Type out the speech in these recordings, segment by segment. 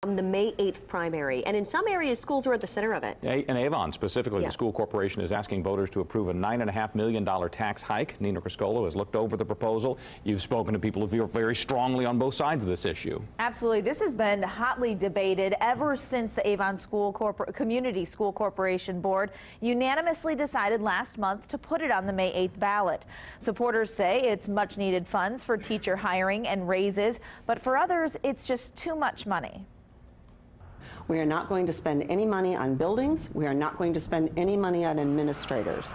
The May 8th primary, and in some areas schools are at the center of it. In Avon specifically, the school corporation is asking voters to approve a $9.5 million tax hike. Nina Criscolo has looked over the proposal. You've spoken to people who feel very strongly on both sides of this issue. Absolutely. This has been hotly debated ever since the Avon Community School Corporation Board unanimously decided last month to put it on the May 8th ballot. Supporters say it's much needed funds for teacher hiring and raises, but for others it's just too much money. We are not going to spend any money on buildings. We are not going to spend any money on administrators.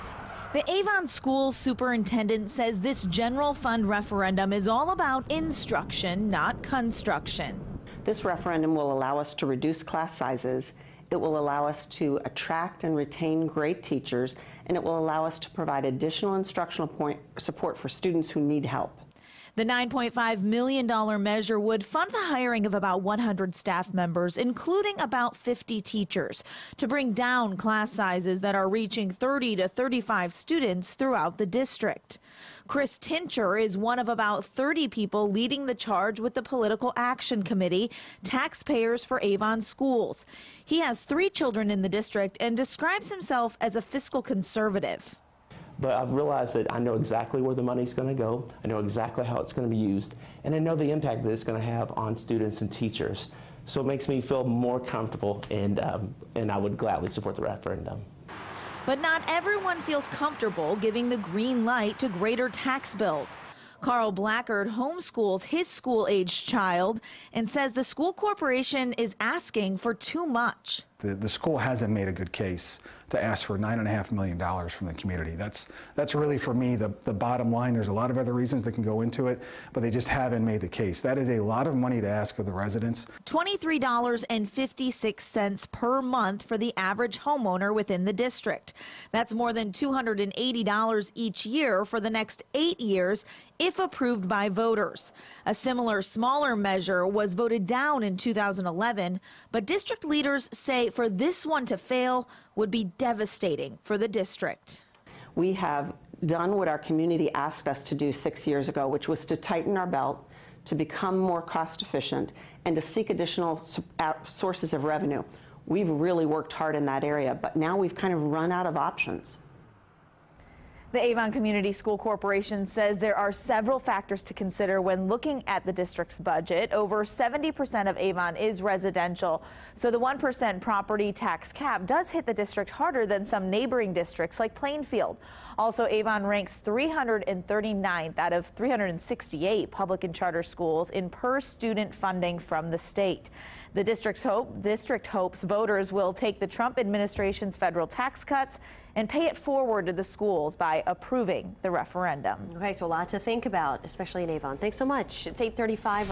The Avon School Superintendent says this general fund referendum is all about instruction, not construction. This referendum will allow us to reduce class sizes. It will allow us to attract and retain great teachers, and it will allow us to provide additional instructional support for students who need help. The $9.5 million measure would fund the hiring of about 100 staff members, including about 50 teachers, to bring down class sizes that are reaching 30 to 35 students throughout the district. Chris Tincher is one of about 30 people leading the charge with the Political Action Committee, Taxpayers for Avon Schools. He has 3 children in the district and describes himself as a fiscal conservative. But I've realized that I know exactly where the money's going to go, I know exactly how it's going to be used, and I know the impact that it's going to have on students and teachers. So it makes me feel more comfortable, and I would gladly support the referendum. But not everyone feels comfortable giving the green light to greater tax bills. Carl Blackard homeschools his school-aged child and says the school corporation is asking for too much. The school hasn't made a good case to ask for $9.5 million from the community. That's really, for me, the bottom line. There's a lot of other reasons that can go into it, but they just haven't made the case. That is a lot of money to ask of the residents. $23.56 per month for the average homeowner within the district. That's more than $280 each year for the next 8 years if approved by voters. A similar smaller measure was voted down in 2011, but district leaders say for this one to fail would be devastating for the district. We have done what our community asked us to do 6 years ago, which was to tighten our belt, to become more cost efficient, and to seek additional sources of revenue. We've really worked hard in that area, but now we've kind of run out of options. The Avon Community School Corporation says there are several factors to consider when looking at the district's budget. Over 70% of Avon is residential, so the 1% property tax cap does hit the district harder than some neighboring districts like Plainfield. Also, Avon ranks 339th out of 368 public and charter schools in per student funding from the state. The district hopes voters will take the Trump administration's federal tax cuts and pay it forward to the schools by approving the referendum. Okay, so a lot to think about, especially in Avon. Thanks so much. It's 8:35.